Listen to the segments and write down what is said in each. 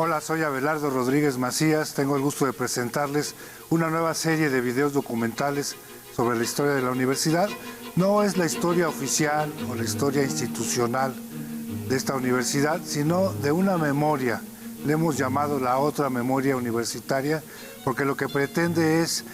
Hola, soy Abelardo Rodríguez Macías. Tengo el gusto de presentarles una nueva serie de videos documentales sobre la historia de la universidad. No es la historia oficial o la historia institucional de esta universidad, sino de una memoria. Le hemos llamado la otra memoria universitaria, porque lo que pretende es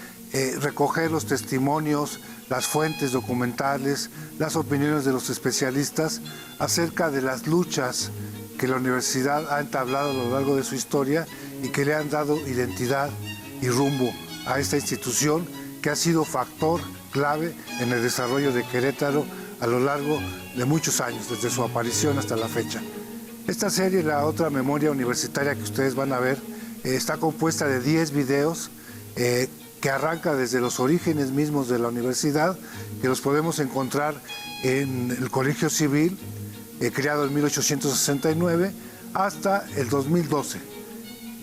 recoger los testimonios, las fuentes documentales, las opiniones de los especialistas acerca de las luchas que la universidad ha entablado a lo largo de su historia y que le han dado identidad y rumbo a esta institución que ha sido factor clave en el desarrollo de Querétaro a lo largo de muchos años, desde su aparición hasta la fecha. Esta serie, la otra memoria universitaria que ustedes van a ver, está compuesta de 10 videos que arranca desde los orígenes mismos de la universidad, que los podemos encontrar en el Colegio Civil, creado en 1869, hasta el 2012,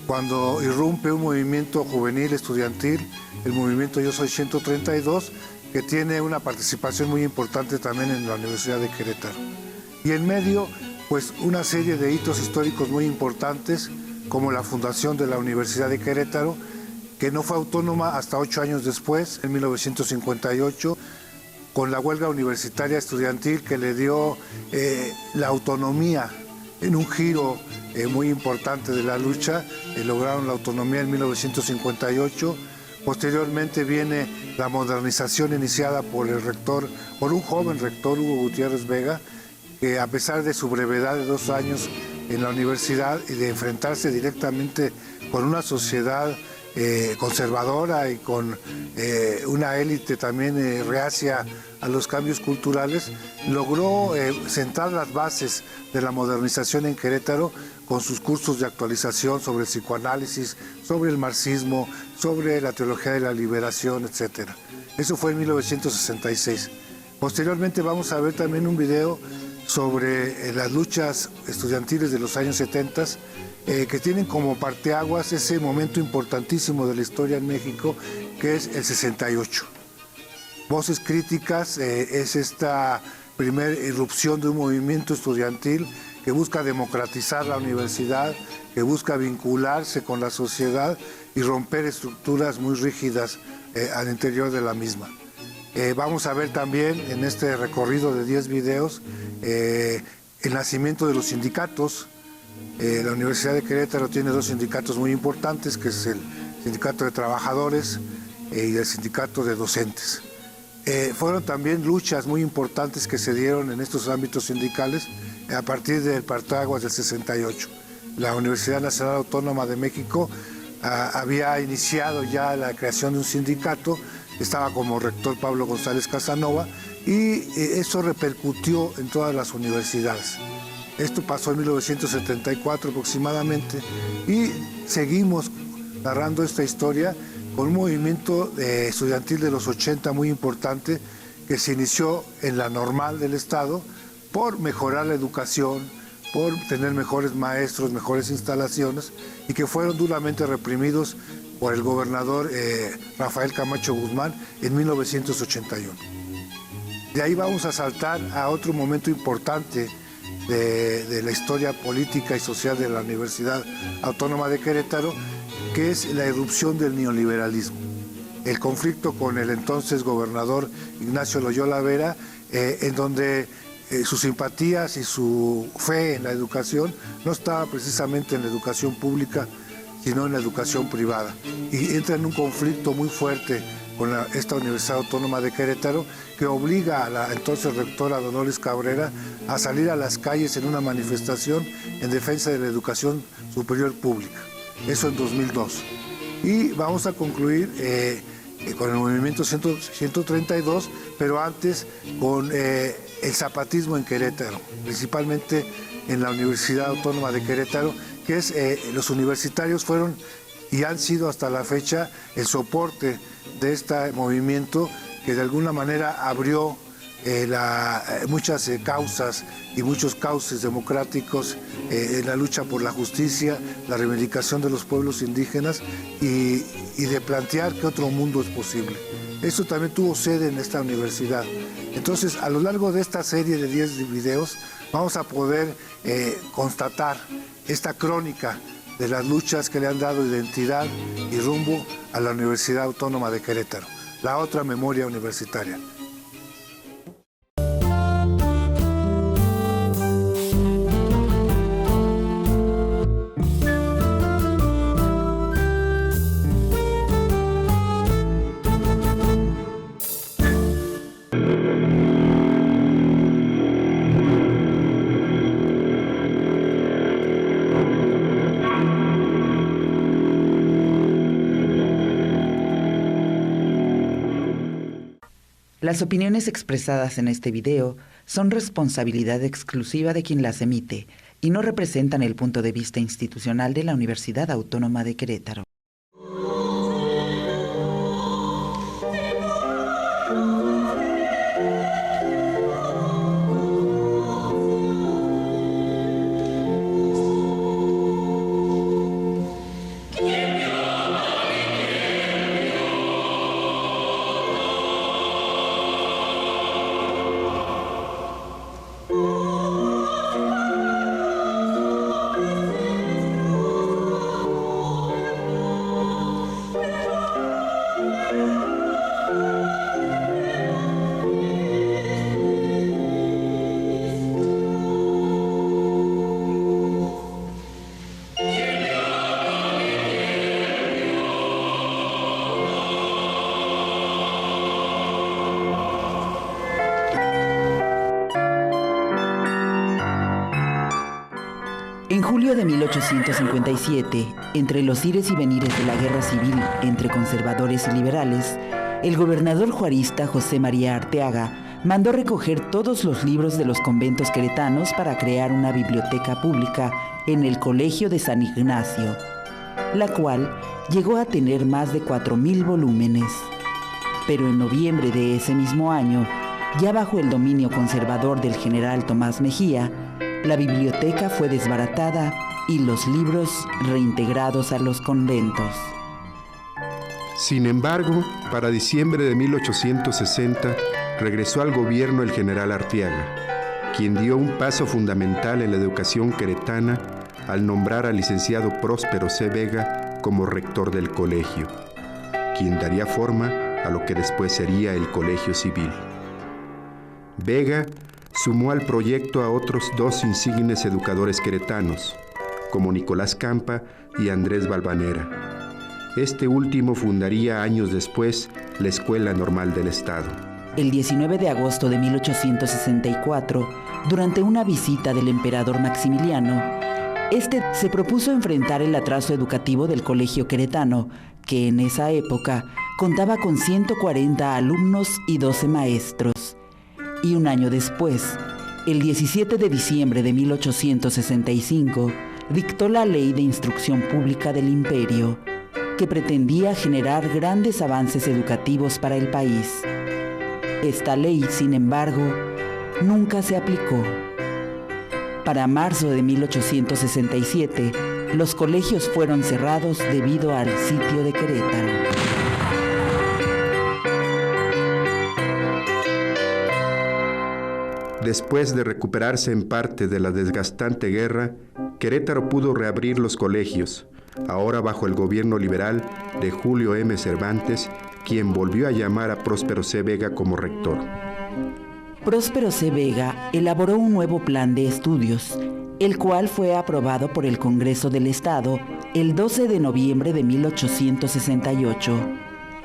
cuando irrumpe un movimiento juvenil estudiantil, el movimiento Yo Soy 132, que tiene una participación muy importante también en la Universidad de Querétaro. Y en medio, pues una serie de hitos históricos muy importantes, como la fundación de la Universidad de Querétaro, que no fue autónoma hasta 8 años después, en 1958, con la huelga universitaria estudiantil que le dio la autonomía en un giro muy importante de la lucha. Lograron la autonomía en 1958. Posteriormente viene la modernización iniciada por un joven rector, Hugo Gutiérrez Vega, que a pesar de su brevedad de 2 años en la universidad y de enfrentarse directamente con una sociedad conservadora y con una élite también reacia a los cambios culturales, logró sentar las bases de la modernización en Querétaro con sus cursos de actualización sobre el psicoanálisis, sobre el marxismo, sobre la teología de la liberación, etc. Eso fue en 1966. Posteriormente vamos a ver también un video sobre las luchas estudiantiles de los años 70, que tienen como parteaguas ese momento importantísimo de la historia en México, que es el 68. Voces Críticas es esta primera irrupción de un movimiento estudiantil que busca democratizar la universidad, que busca vincularse con la sociedad y romper estructuras muy rígidas al interior de la misma. Vamos a ver también en este recorrido de 10 videos el nacimiento de los sindicatos. La Universidad de Querétaro tiene 2 sindicatos muy importantes, que es el Sindicato de Trabajadores y el Sindicato de Docentes. Fueron también luchas muy importantes que se dieron en estos ámbitos sindicales a partir del parteaguas del 68. La Universidad Nacional Autónoma de México había iniciado ya la creación de un sindicato, estaba como rector Pablo González Casanova, y eso repercutió en todas las universidades. Esto pasó en 1974 aproximadamente, y seguimos narrando esta historia con un movimiento estudiantil de los 80 muy importante, que se inició en la Normal del Estado por mejorar la educación, por tener mejores maestros, mejores instalaciones, y que fueron duramente reprimidos por el gobernador Rafael Camacho Guzmán en 1981. De ahí vamos a saltar a otro momento importante de la historia política y social de la Universidad Autónoma de Querétaro, que es la irrupción del neoliberalismo. El conflicto con el entonces gobernador Ignacio Loyola Vera, en donde sus simpatías y su fe en la educación no estaba precisamente en la educación pública, sino en la educación privada. Y entra en un conflicto muy fuerte con esta Universidad Autónoma de Querétaro, que obliga a la entonces rectora Dolores Cabrera a salir a las calles en una manifestación en defensa de la educación superior pública. Eso en 2002. Y vamos a concluir con el movimiento 132, pero antes con el zapatismo en Querétaro, principalmente en la Universidad Autónoma de Querétaro, que es los universitarios fueron y han sido hasta la fecha el soporte de este movimiento, que de alguna manera abrió muchas causas y muchos cauces democráticos en la lucha por la justicia, la reivindicación de los pueblos indígenas y de plantear que otro mundo es posible. Eso también tuvo sede en esta universidad. Entonces, a lo largo de esta serie de 10 videos, vamos a poder constatar esta crónica de las luchas que le han dado identidad y rumbo a la Universidad Autónoma de Querétaro, la otra memoria universitaria. Las opiniones expresadas en este video son responsabilidad exclusiva de quien las emite y no representan el punto de vista institucional de la Universidad Autónoma de Querétaro. En julio de 1857, entre los ires y venires de la guerra civil entre conservadores y liberales, el gobernador juarista José María Arteaga mandó recoger todos los libros de los conventos queretanos para crear una biblioteca pública en el Colegio de San Ignacio, la cual llegó a tener más de 4,000 volúmenes. Pero en noviembre de ese mismo año, ya bajo el dominio conservador del general Tomás Mejía, la biblioteca fue desbaratada y los libros reintegrados a los conventos. Sin embargo, para diciembre de 1860 regresó al gobierno el general Arteaga, quien dio un paso fundamental en la educación queretana al nombrar al licenciado Próspero C. Vega como rector del colegio, quien daría forma a lo que después sería el Colegio Civil. Vega sumó al proyecto a otros 2 insignes educadores queretanos, como Nicolás Campa y Andrés Valvanera. Este último fundaría años después la Escuela Normal del Estado. El 19 de agosto de 1864, durante una visita del emperador Maximiliano, este se propuso enfrentar el atraso educativo del colegio queretano, que en esa época contaba con 140 alumnos y 12 maestros. Y un año después, el 17 de diciembre de 1865, dictó la Ley de Instrucción Pública del Imperio, que pretendía generar grandes avances educativos para el país. Esta ley, sin embargo, nunca se aplicó. Para marzo de 1867, los colegios fueron cerrados debido al sitio de Querétaro. Después de recuperarse en parte de la desgastante guerra, Querétaro pudo reabrir los colegios, ahora bajo el gobierno liberal de Julio M. Cervantes, quien volvió a llamar a Próspero C. Vega como rector. Próspero C. Vega elaboró un nuevo plan de estudios, el cual fue aprobado por el Congreso del Estado el 12 de noviembre de 1868,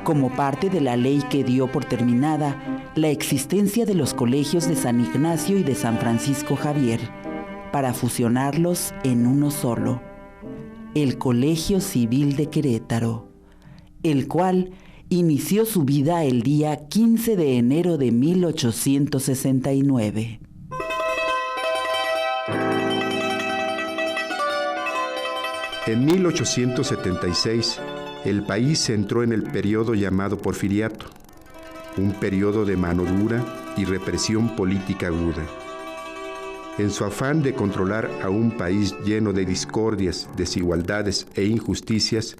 como parte de la ley que dio por terminada la existencia de los colegios de San Ignacio y de San Francisco Javier, para fusionarlos en uno solo, el Colegio Civil de Querétaro, el cual inició su vida el día 15 de enero de 1869. En 1876, el país entró en el periodo llamado Porfiriato, un periodo de mano dura y represión política aguda. En su afán de controlar a un país lleno de discordias, desigualdades e injusticias,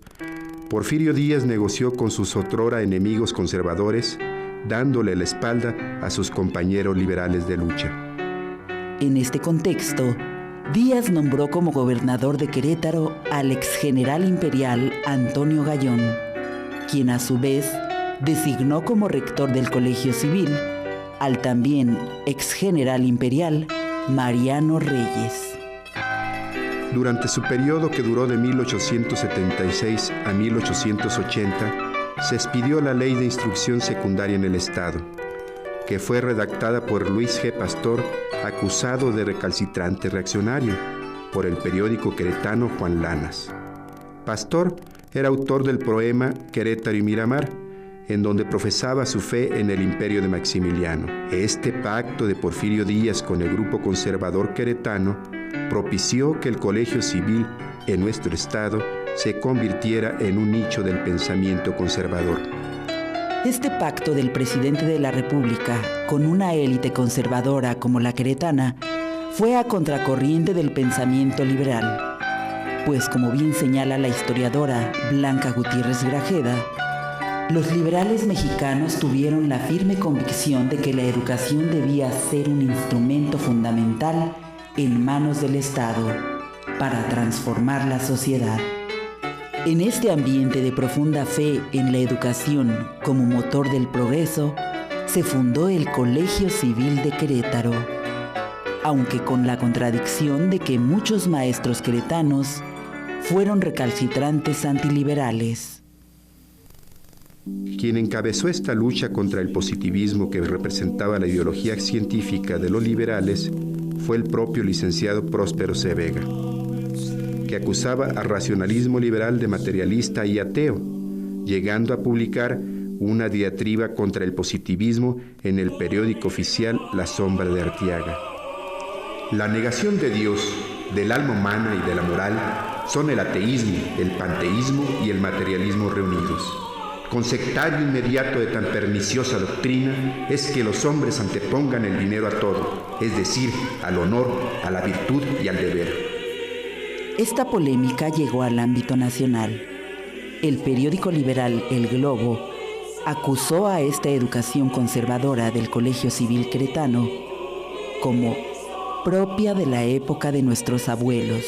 Porfirio Díaz negoció con sus otrora enemigos conservadores, dándole la espalda a sus compañeros liberales de lucha. En este contexto, Díaz nombró como gobernador de Querétaro al exgeneral imperial Antonio Gallón, quien a su vez designó como rector del Colegio Civil al también exgeneral imperial Mariano Reyes. Durante su periodo, que duró de 1876 a 1880, se expidió la Ley de Instrucción Secundaria en el Estado, que fue redactada por Luis G. Pastor, acusado de recalcitrante reaccionario, por el periódico queretano Juan Lanas. Pastor era autor del poema Querétaro y Miramar, en donde profesaba su fe en el imperio de Maximiliano. Este pacto de Porfirio Díaz con el grupo conservador queretano propició que el Colegio Civil en nuestro estado se convirtiera en un nicho del pensamiento conservador. Este pacto del presidente de la República con una élite conservadora como la queretana fue a contracorriente del pensamiento liberal, pues como bien señala la historiadora Blanca Gutiérrez Grajeda, los liberales mexicanos tuvieron la firme convicción de que la educación debía ser un instrumento fundamental en manos del Estado para transformar la sociedad. En este ambiente de profunda fe en la educación como motor del progreso, se fundó el Colegio Civil de Querétaro, aunque con la contradicción de que muchos maestros queretanos fueron recalcitrantes antiliberales. Quien encabezó esta lucha contra el positivismo que representaba la ideología científica de los liberales fue el propio licenciado Próspero C. Vega, que acusaba al racionalismo liberal de materialista y ateo, llegando a publicar una diatriba contra el positivismo en el periódico oficial La Sombra de Arteaga. La negación de Dios, del alma humana y de la moral son el ateísmo, el panteísmo y el materialismo reunidos. Conceptario inmediato de tan perniciosa doctrina es que los hombres antepongan el dinero a todo, es decir, al honor, a la virtud y al deber. Esta polémica llegó al ámbito nacional. El periódico liberal El Globo acusó a esta educación conservadora del Colegio Civil queretano como propia de la época de nuestros abuelos,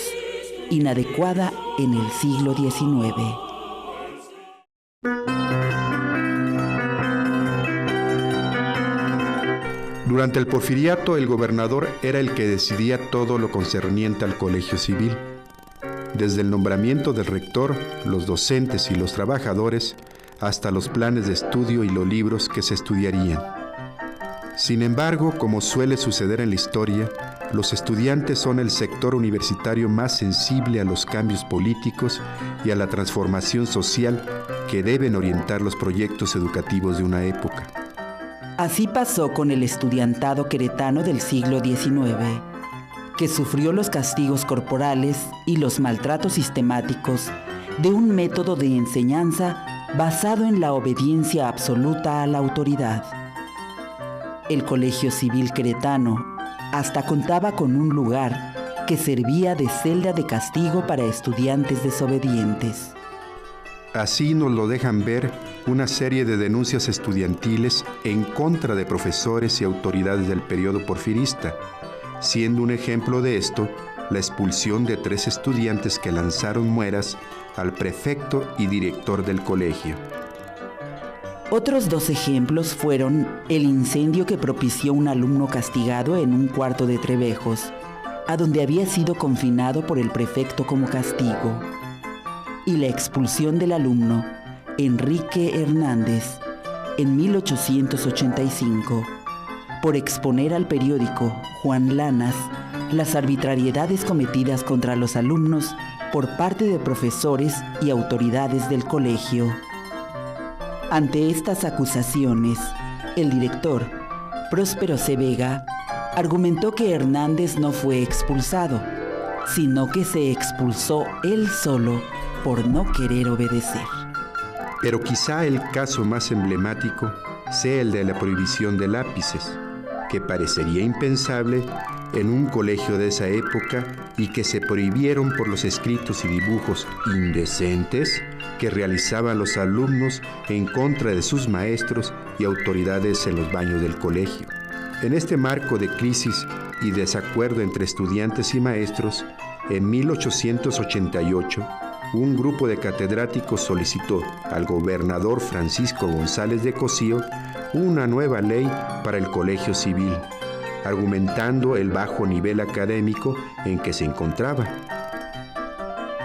inadecuada en el siglo XIX. Durante el porfiriato, el gobernador era el que decidía todo lo concerniente al Colegio Civil. Desde el nombramiento del rector, los docentes y los trabajadores, hasta los planes de estudio y los libros que se estudiarían. Sin embargo, como suele suceder en la historia, los estudiantes son el sector universitario más sensible a los cambios políticos y a la transformación social que deben orientar los proyectos educativos de una época. Así pasó con el estudiantado queretano del siglo XIX, que sufrió los castigos corporales y los maltratos sistemáticos de un método de enseñanza basado en la obediencia absoluta a la autoridad. El Colegio Civil queretano hasta contaba con un lugar que servía de celda de castigo para estudiantes desobedientes. Así nos lo dejan ver una serie de denuncias estudiantiles en contra de profesores y autoridades del periodo porfirista, siendo un ejemplo de esto la expulsión de 3 estudiantes que lanzaron mueras al prefecto y director del colegio. Otros 2 ejemplos fueron el incendio que propició un alumno castigado en un cuarto de Trevejos, a donde había sido confinado por el prefecto como castigo, y la expulsión del alumno Enrique Hernández en 1885 por exponer al periódico Juan Lanas las arbitrariedades cometidas contra los alumnos por parte de profesores y autoridades del colegio. Ante estas acusaciones, el director, Próspero C. Vega, argumentó que Hernández no fue expulsado, sino que se expulsó él solo por no querer obedecer. Pero quizá el caso más emblemático sea el de la prohibición de lápices, que parecería impensable en un colegio de esa época y que se prohibieron por los escritos y dibujos indecentes que realizaban los alumnos en contra de sus maestros y autoridades en los baños del colegio. En este marco de crisis y desacuerdo entre estudiantes y maestros, en 1888, un grupo de catedráticos solicitó al gobernador Francisco González de Cosío una nueva ley para el colegio civil, argumentando el bajo nivel académico en que se encontraba.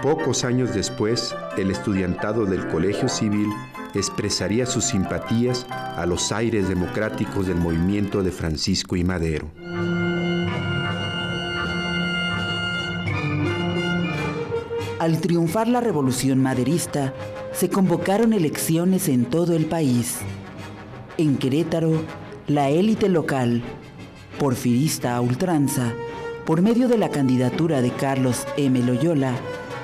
Pocos años después, el estudiantado del colegio civil expresaría sus simpatías a los aires democráticos del movimiento de Francisco I. Madero. Al triunfar la revolución maderista, se convocaron elecciones en todo el país. En Querétaro, la élite local, porfirista a ultranza, por medio de la candidatura de Carlos M. Loyola,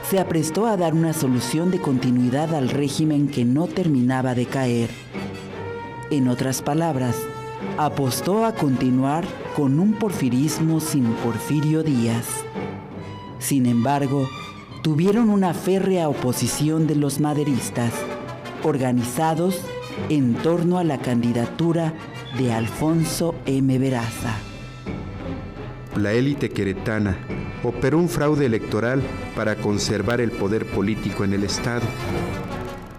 se aprestó a dar una solución de continuidad al régimen que no terminaba de caer. En otras palabras, apostó a continuar con un porfirismo sin Porfirio Díaz. Sin embargo, tuvieron una férrea oposición de los maderistas, organizados en torno a la candidatura de Alfonso M. Beraza. La élite queretana operó un fraude electoral para conservar el poder político en el Estado.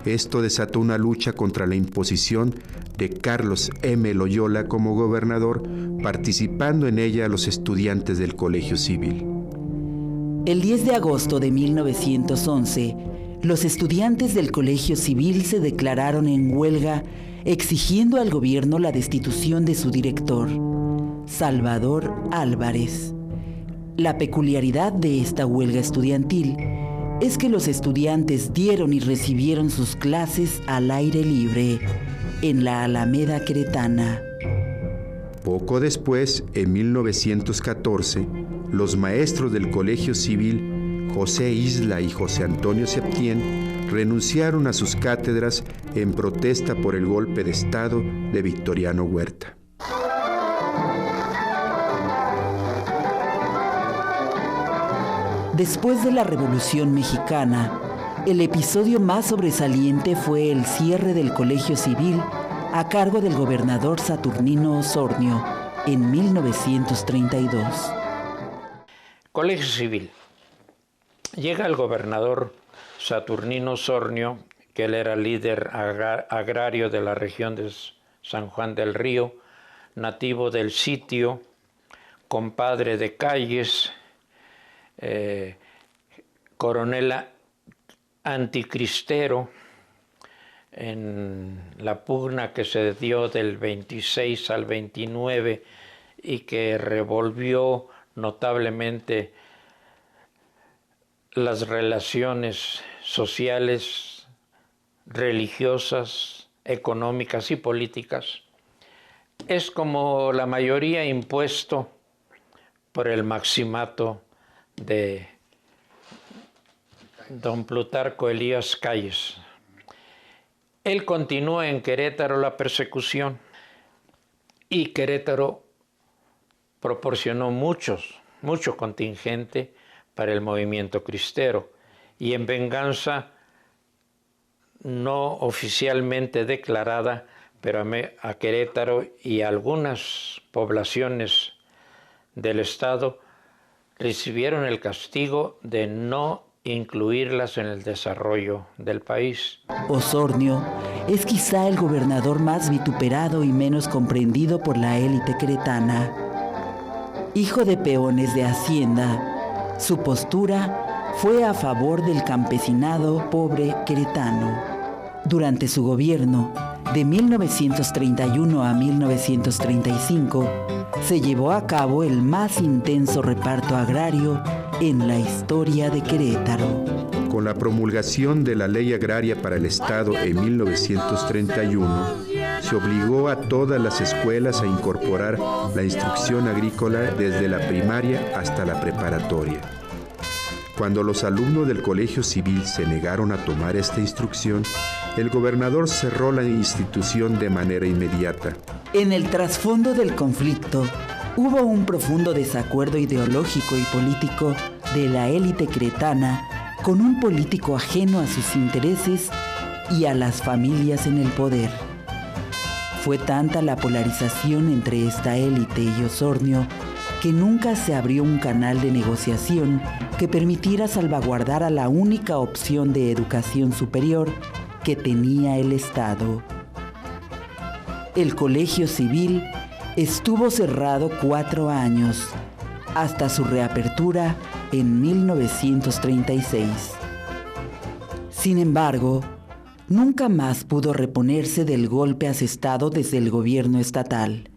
Esto desató una lucha contra la imposición de Carlos M. Loyola como gobernador, participando en ella los estudiantes del Colegio Civil. El 10 de agosto de 1911, los estudiantes del Colegio Civil se declararon en huelga exigiendo al gobierno la destitución de su director, Salvador Álvarez. La peculiaridad de esta huelga estudiantil es que los estudiantes dieron y recibieron sus clases al aire libre, en la Alameda Queretana. Poco después, en 1914, los maestros del Colegio Civil, José Isla y José Antonio Septién, renunciaron a sus cátedras en protesta por el golpe de Estado de Victoriano Huerta. Después de la Revolución Mexicana, el episodio más sobresaliente fue el cierre del Colegio Civil a cargo del gobernador Saturnino Osornio en 1932. Colegio Civil. Llega el gobernador Saturnino Osornio, que él era líder agrario de la región de San Juan del Río, nativo del sitio, compadre de Calles, coronel anticristero en la pugna que se dio del 26 al 29 y que revolvió notablemente las relaciones sociales, religiosas, económicas y políticas. Es como la mayoría impuesto por el maximato de don Plutarco Elías Calles. Él continuó en Querétaro la persecución y Querétaro proporcionó mucho contingente para el movimiento cristero y en venganza no oficialmente declarada, pero a Querétaro y a algunas poblaciones del estado recibieron el castigo de no incluirlas en el desarrollo del país. Osornio es quizá el gobernador más vituperado y menos comprendido por la élite queretana. Hijo de peones de hacienda, su postura fue a favor del campesinado pobre queretano. Durante su gobierno, de 1931 a 1935, se llevó a cabo el más intenso reparto agrario en la historia de Querétaro. Con la promulgación de la Ley Agraria para el Estado en 1931, se obligó a todas las escuelas a incorporar la instrucción agrícola desde la primaria hasta la preparatoria. Cuando los alumnos del Colegio Civil se negaron a tomar esta instrucción, el gobernador cerró la institución de manera inmediata. En el trasfondo del conflicto, hubo un profundo desacuerdo ideológico y político de la élite queretana con un político ajeno a sus intereses y a las familias en el poder. Fue tanta la polarización entre esta élite y Osornio que nunca se abrió un canal de negociación que permitiera salvaguardar a la única opción de educación superior que tenía el Estado. El Colegio Civil estuvo cerrado 4 años, hasta su reapertura en 1936. Sin embargo, nunca más pudo reponerse del golpe asestado desde el gobierno estatal,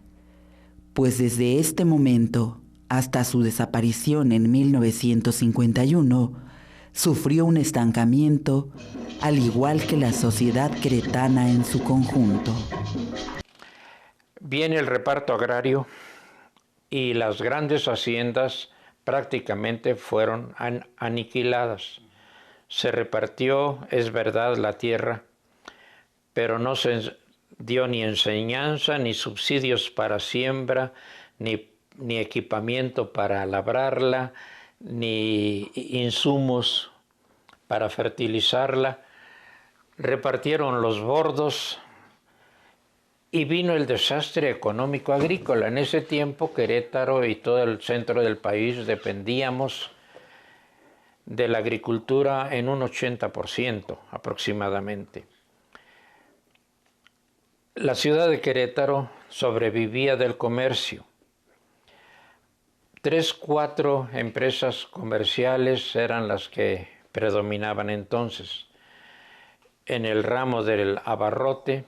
pues desde este momento hasta su desaparición en 1951, sufrió un estancamiento, al igual que la sociedad queretana en su conjunto. Viene el reparto agrario y las grandes haciendas prácticamente fueron aniquiladas. Se repartió, es verdad, la tierra, pero no se dio ni enseñanza, ni subsidios para siembra, ni equipamiento para labrarla, ni insumos para fertilizarla. Repartieron los bordos y vino el desastre económico agrícola. En ese tiempo Querétaro y todo el centro del país dependíamos de la agricultura en un 80% aproximadamente. La ciudad de Querétaro sobrevivía del comercio. 3, 4 empresas comerciales eran las que predominaban entonces. En el ramo del abarrote,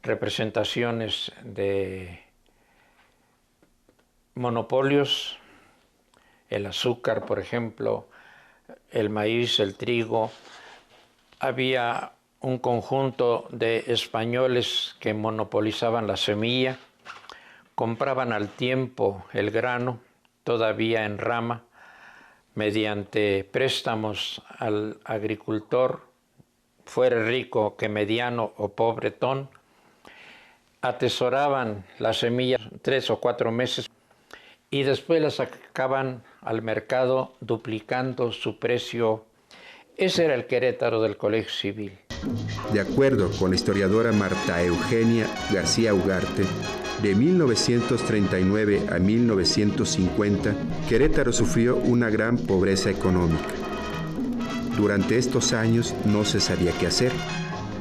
representaciones de monopolios, el azúcar, por ejemplo, el maíz, el trigo. Había un conjunto de españoles que monopolizaban la semilla, compraban al tiempo el grano, todavía en rama, mediante préstamos al agricultor, fuera rico que mediano o pobretón, atesoraban las semillas 3 o 4 meses y después las sacaban al mercado duplicando su precio. Ese era el Querétaro del Colegio Civil. De acuerdo con la historiadora Marta Eugenia García Ugarte, de 1939 a 1950, Querétaro sufrió una gran pobreza económica. Durante estos años no se sabía qué hacer.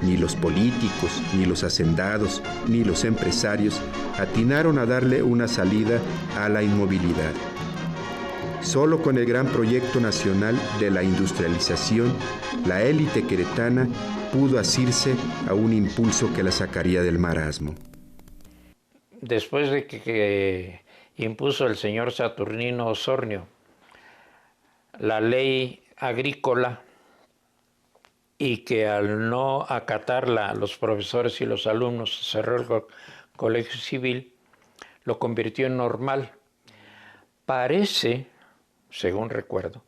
Ni los políticos, ni los hacendados, ni los empresarios atinaron a darle una salida a la inmovilidad. Solo con el gran proyecto nacional de la industrialización, la élite queretana pudo asirse a un impulso que la sacaría del marasmo. Después de que impuso el señor Saturnino Osornio la ley agrícola, y que al no acatarla los profesores y los alumnos cerró el Colegio Civil, lo convirtió en normal. Parece, según recuerdo,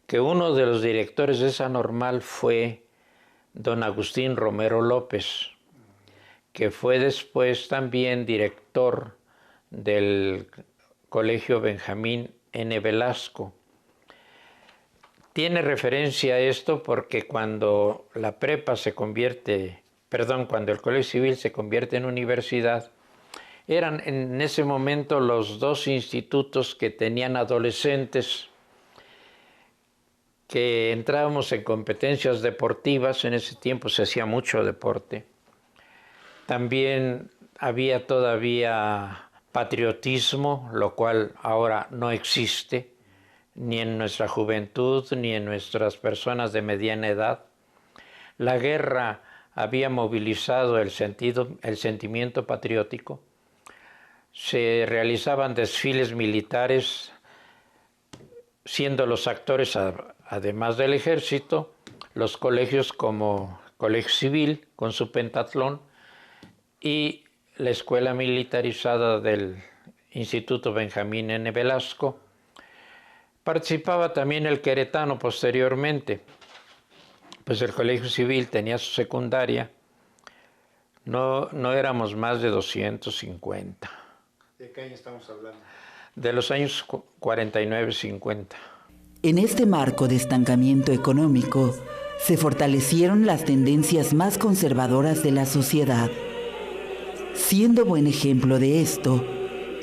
que uno de los directores de esa normal fue don Agustín Romero López, que fue después también director del Colegio Benjamín N. Velasco. Tiene referencia a esto porque cuando la prepa cuando el Colegio Civil se convierte en universidad, eran en ese momento los 2 institutos que tenían adolescentes, que entrábamos en competencias deportivas. En ese tiempo se hacía mucho deporte. También había todavía patriotismo, lo cual ahora no existe, ni en nuestra juventud, ni en nuestras personas de mediana edad. La guerra había movilizado el sentimiento patriótico. Se realizaban desfiles militares, siendo los actores, además del ejército, los colegios como Colegio Civil, con su pentatlón, y la escuela militarizada del Instituto Benjamín N. Velasco. Participaba también el queretano posteriormente, pues el Colegio Civil tenía su secundaria. No éramos más de 250. ¿De qué año estamos hablando? De los años 49-50. En este marco de estancamiento económico, se fortalecieron las tendencias más conservadoras de la sociedad. Siendo buen ejemplo de esto,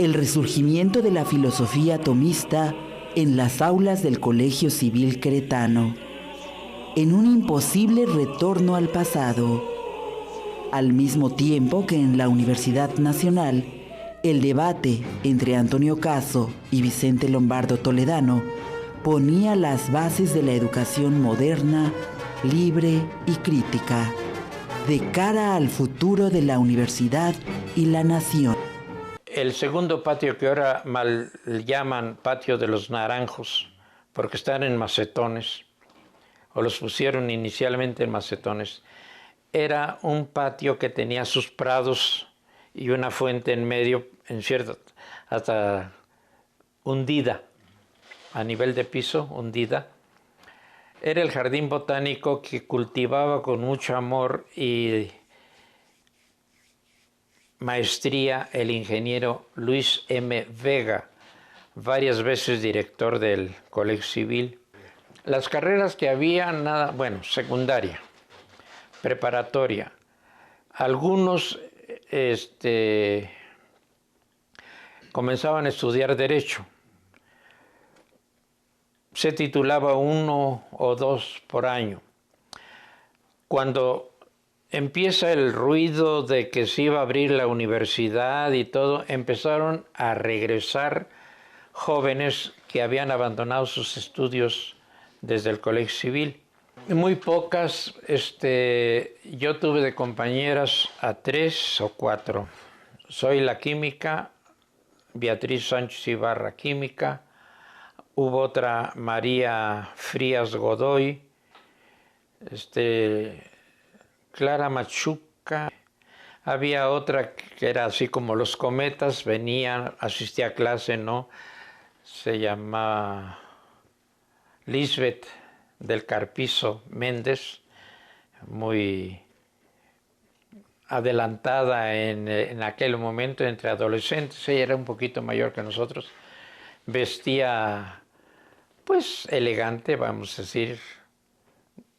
el resurgimiento de la filosofía tomista en las aulas del Colegio Civil Queretano, en un imposible retorno al pasado, al mismo tiempo que en la Universidad Nacional, el debate entre Antonio Caso y Vicente Lombardo Toledano ponía las bases de la educación moderna, libre y crítica, de cara al futuro de la universidad y la nación. El segundo patio, que ahora mal llaman Patio de los Naranjos, porque están en macetones, o los pusieron inicialmente en macetones, era un patio que tenía sus prados y una fuente en medio, en cierto, hasta hundida, a nivel de piso, hundida. Era el jardín botánico que cultivaba con mucho amor y maestría el ingeniero Luis M. Vega, varias veces director del Colegio Civil. Las carreras que había, secundaria, preparatoria. Algunos comenzaban a estudiar Derecho. Se titulaba 1 o 2 por año. Cuando empieza el ruido de que se iba a abrir la universidad y todo, empezaron a regresar jóvenes que habían abandonado sus estudios desde el Colegio Civil. Muy pocas, yo tuve de compañeras a 3 o 4. Soy la química, Beatriz Sánchez Ibarra, química. Hubo otra, María Frías Godoy, Clara Machuca. Había otra que era así como los cometas, venía, asistía a clase, ¿no? Se llamaba Lisbeth del Carpizo Méndez, muy adelantada en aquel momento entre adolescentes. Ella era un poquito mayor que nosotros. Vestía, pues, elegante, vamos a decir,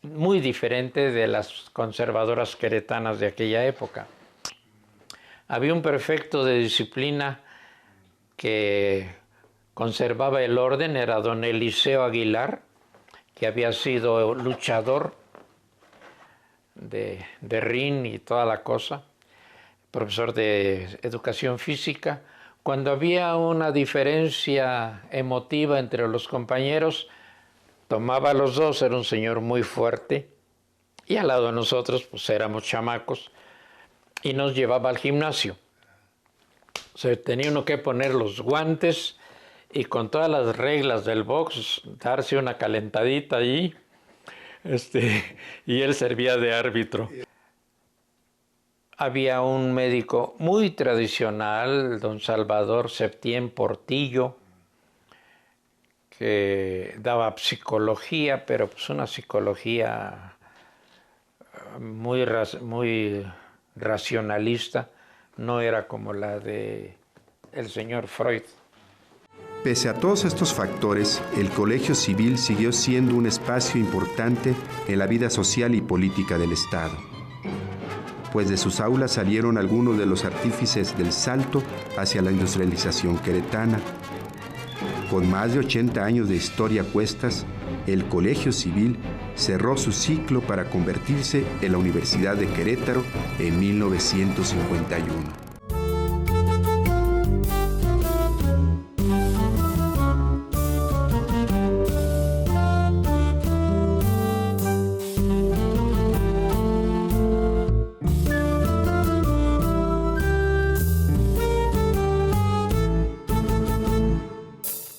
muy diferente de las conservadoras queretanas de aquella época. Había un prefecto de disciplina que conservaba el orden, era don Eliseo Aguilar, que había sido luchador de ring y toda la cosa, profesor de educación física. Cuando había una diferencia emotiva entre los compañeros, tomaba a los dos, era un señor muy fuerte, y al lado de nosotros, pues éramos chamacos, y nos llevaba al gimnasio. O sea, tenía uno que poner los guantes y con todas las reglas del box, darse una calentadita allí, y él servía de árbitro. Había un médico muy tradicional, don Salvador Septién Portillo, que daba psicología, pero pues una psicología muy racionalista, no era como la de el señor Freud. Pese a todos estos factores, el Colegio Civil siguió siendo un espacio importante en la vida social y política del Estado, pues de sus aulas salieron algunos de los artífices del salto hacia la industrialización queretana. Con más de 80 años de historia a cuestas, el Colegio Civil cerró su ciclo para convertirse en la Universidad de Querétaro en 1951.